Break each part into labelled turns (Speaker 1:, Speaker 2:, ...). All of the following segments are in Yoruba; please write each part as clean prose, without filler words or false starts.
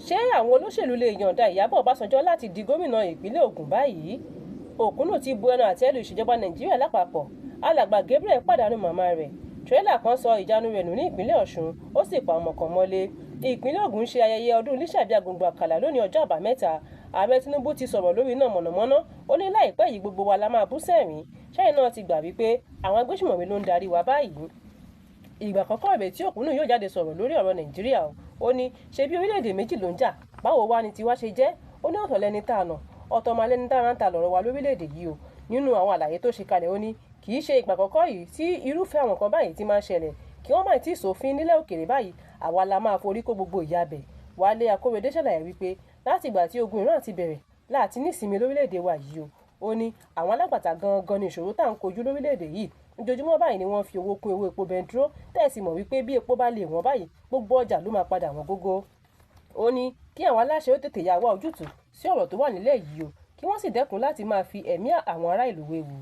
Speaker 1: ṣé àwọn olóṣèlú lè yọ̀ǹda Ìyábọ̀ Ọbásanjọ́ láti di gómìnà ìpínlẹ̀ Ògùn báyìí? Òkúnnù ti bu ẹnu àtẹ́ lu ìṣèjọba Nàìjíríà lápapọ̀. Alàgbà Gabriel pàdánù màmá rẹ̀. Tírélà kan sọ ìjánu rẹ̀ nù ní ìpínlẹ̀ Ọ̀ṣun, ó sì pa ọmọ kan mọ́lé. Ìpínlẹ̀ Ògùn ṣe ayẹyẹ ọdún Lísàbí Agbègbè Àkàlà lónìí ọjọ́ àbámẹ́ta. Ààrẹ Tinubu ti sọ̀rọ̀ lórí iná mọ̀nàmọ́ná. Ó ní láìpẹ́ yìí gbogbo wa la máa bú sẹ́rìn. Ṣẹ́yìn náà ti gbà wípé àwọn agbésùmọ̀mí ló ń darí wa báyìí. Ìgbà àkọ́kọ́ rèé tí Òkúnnù yóò jáde sọ̀rọ̀ lórí ọ̀rọ̀ Nàìjíríà o. Ó ní ṣe bí orílẹ̀-èdè méjì ló ń jà, báwo wá ni tiwa ṣe jẹ́? Ó ní ọ̀tọ̀ lẹni tá a nà, ọ̀tọ̀ máa lẹni tá a ń ta lọ̀rọ̀ wa lórílẹ̀-èdè yìí o. Nínú àwọn àlàyé tó ṣe kalẹ̀ ó ní kì í ṣe ìgbà àkọ́kọ́ yìí tí irúfẹ́ àwọn kan báyìí ti máa ń ṣẹlẹ̀, kí wọ́n má tí ì sòfin nílẹ̀ òkèèrè báyìí, àwa la máa forí kó gbogbo ìyà bẹ̀. Wálé Akórèdé ṣàlàyé wípé láti ìgbà tí ogun Iran ti bẹ̀rẹ̀ láti nísinmi lórílẹ̀-èdè wa yìí o. Ó ní àwọn alágbàtà gangan ni ìṣòro tá à ń kojú lórílẹ̀-èdè yìí. Ojoojúmọ́ báyìí ni wọ́n fi owó kún owó epo bẹntiró, tẹ́ẹ̀sì mọ̀ wípé bí epo bá lè wọ́n báyìí gbogbo ọjà ló máa padà wọ́n gógó. Ó ní kí àwọn aláṣẹ ó tètè yà wá ojútùú sí ọ̀rọ̀ tó wà nílẹ̀ yìí o, kí wọ́n sì dẹ́kun láti máa fi ẹ̀mí àwọn ará ìlú wewu.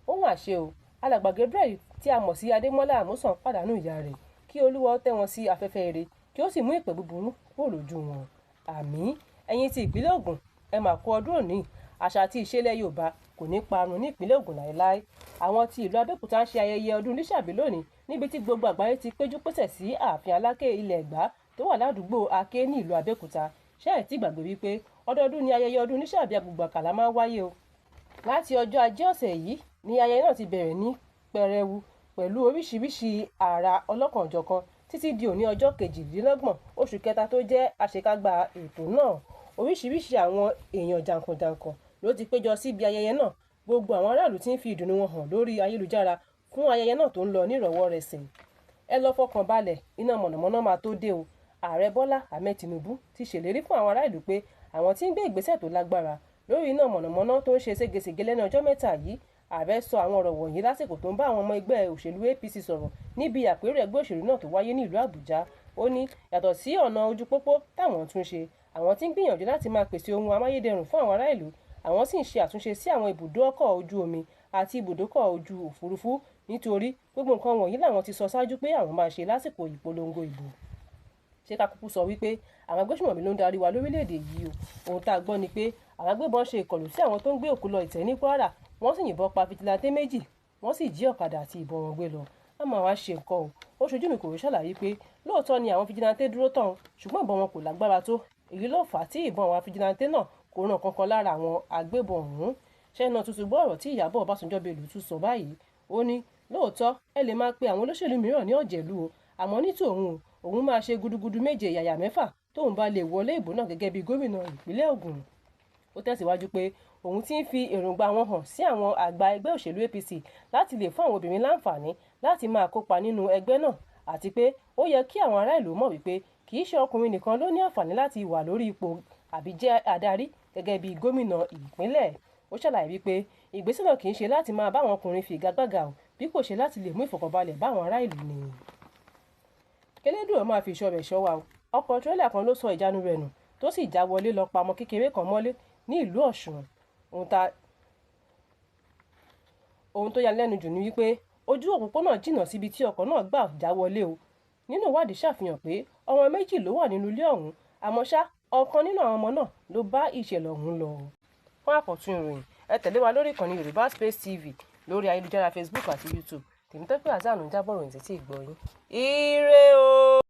Speaker 1: Ó mà ṣe o, alàgbà Gabriel tí a mọ̀ sí Adémọ́lá Àmúsàn pàdánù ìyá rẹ̀. Kí Olúwa tẹ́ wọn sí afẹ́fẹ́ ire, kí ó sì mú ìpè búburú kúrò lójú wọn. Àmín. Ẹ̀yin ti ìpínlẹ̀ Ògùn, ẹ máa kú ọdún òní. Àṣà àti ìṣẹ̀lẹ̀ Yorùbá kò ní parun ní ìpínlẹ̀ Ògùn láéláé. Àwọn ti ìlú Abẹ́òkúta ń ṣe ayẹyẹ ọdún Lísàbí lónìí, níbi tí gbogbo àgbáyé ti péjú pésẹ̀ sí ààfin Aláké ilẹ̀ Ẹ̀gbá tó wà ládùúgbò Aké ní ìlú Abẹ́òkúta. Ṣé ẹ ti gbàgbé wípé ọdọọdún ni ayẹyẹ ọdún Lísàbí Agbègbè Àkàlà máa ń wáyé o. Láti ọjọ́ Ajé ọ̀sẹ̀ yìí ni ayẹyẹ náà ti bẹ̀rẹ̀ ní pẹrẹwu pẹ̀lú oríṣiríṣi àrà ọlọ́kanòjọ̀kan títí di òní ọjọ́ 28 oṣù kẹta tó jẹ́ àṣekágbá ètò náà. Oríṣiríṣi àwọn èèyàn jàǹkànjàǹkàn ló ti péjọ síbi ayẹyẹ náà. Gbogbo àwọn aráàlú ti ń fi ìdùnnú wọn hàn lórí ayélujára fún ayẹyẹ náà tó ń lọ nírọ̀wọ́rọsẹ̀. Ẹ lọ fọkàn balẹ̀, iná mọ̀nàmọ́ná máa tó dé o. Ààrẹ Bọ́lá Ahmed Tinubu ti ṣèlérí fún àwọn ará ìlú pé àwọn tí ń gbé ìgbésẹ̀ tó lágbára lórí iná mọ̀nàmọ́ná tó ń ṣe ségesège lẹ́nu ọjọ́ mẹ́ta yìí. Ààrẹ sọ àwọn ọ̀rọ̀ wọ̀nyí lásìkò tó ń bá àwọn ọmọ ẹgbẹ́ òṣèlú APC sọ̀rọ̀ níbi àpérò ẹgbẹ́ òṣèlú náà tó wáyé ní ìlú Àbújá. Ó ní yàtọ̀ sí ọ̀nà ojú pópó táwọn tún ṣe, àwọn tí ń gbìyànjú láti máa pèsè ohun amáyédẹrùn fún àwọn ará ìlú. Àwọn sì ń ṣe àtúnṣe sí àwọn ibùdó ọkọ̀ ojú omi àti ibùdókọ̀ ojú òfurufú nítorí gbogbo nǹkan wọ̀nyí làwọn ti sọ ṣáájú pé àwọn máa ṣe lásìkò ìpolongo ìbò. Ṣé ká kúkú sọ wípé àwọn agbésùmọ̀mí ló ń darí wa lórílẹ̀-èdè yìí o? Ohun tá a gbọ́ ni pé àwọn agbébọn ṣe ìkọlù sí àwọn tó ń gbé òkú lọ ìtẹ́ ní Kwara, wọ́n sì yìnbọn pa fìjìláńtẹ́ méjì, wọ́n sì jí ọ̀kadà àti ìbọn wọn gbé lọ. A máa wá ṣe nǹkan o. Ó ṣojú mi kò rí ṣàlàyé pé lóòótọ́ ni àwọn fìjìláńtẹ́ dúró tán, ṣùgbọ́n ìbọn wọn kò lágbára tó. Èyí ló fà á tí ìbọn àwọn fìjìláńtẹ́ náà kò ràn kankan lára àwọn agbébọn ọ̀hún. Ṣẹ́yìn náà tuntun gbọ́ ọ̀rọ̀ tí Ìyábọ̀ Ọbásanjọ́ Bello tún sọ báyìí. Ó ní lóòótọ́ ẹ lè máa pe àwọn olóṣèlú mìíràn ní ọ̀jẹ̀lú o, àmọ́ ní tòun òun máa ṣe gudugudu méje yàyà mẹ́fà tóun bá lè wọlé ìbò náà gẹ́gẹ́ bí gómìnà ìpínlẹ̀ Ògùn. Ó tẹ̀síwájú pé òun ti ń fi èròǹgbà wọn hàn sí àwọn àgbà ẹgbẹ́ òṣèlú APC láti lè fún àwọn obìnrin láǹfààní láti máa kópa nínú ẹgbẹ́ náà, àti pé ó yẹ kí àwọn ará ìlú mọ̀ wípé kì í ṣe ọkùnrin nìkan ló ní àǹfààní láti wà lórí ipò àbí jẹ́ adarí gẹ́gẹ́ bí gómìnà ìpínlẹ̀. Ó ṣàlàyé wípé ìgbésẹ̀ náà kì í ṣe láti máa bá àwọn ọkùnrin figagbága o, bí kò ṣe láti lè mú ìfọ̀kànbalẹ̀ bá àwọn ará ìlú ni. Kélédùà máa fi ìṣọ́ rẹ̀ ṣọ́ wa o. Ọkọ̀ tírélà kan ló sọ ìjánu rẹ̀ nù tó sì já wọlé lọ pa ọmọ kékeré kan mọ́lé ní ìlú Ọ̀ṣun. Ohun tó yani lẹ́nu jù ni wípé ojú òpópónà jìnnà síbi tí ọkọ̀ náà gbà já wọlé o. Nínú ìwádìí ṣàfihàn pé ọmọ méjì ló wà nínú ilé ọ̀hún, àmọ́ ṣá ọ̀kan nínú àwọn ọmọ náà ló bá ìṣẹ̀lẹ̀ ọ̀hún lọ. Fún àkọ́tún ìròyìn, ẹ tẹ̀lé wa lórí ìkànnì Yorùbá Space TV lórí ayélujára Facebook àti YouTube. Tèmítọ́pẹ́ Àzánù ń jábọ̀ ròyìn títí ìgbọ́ yín. Ire o.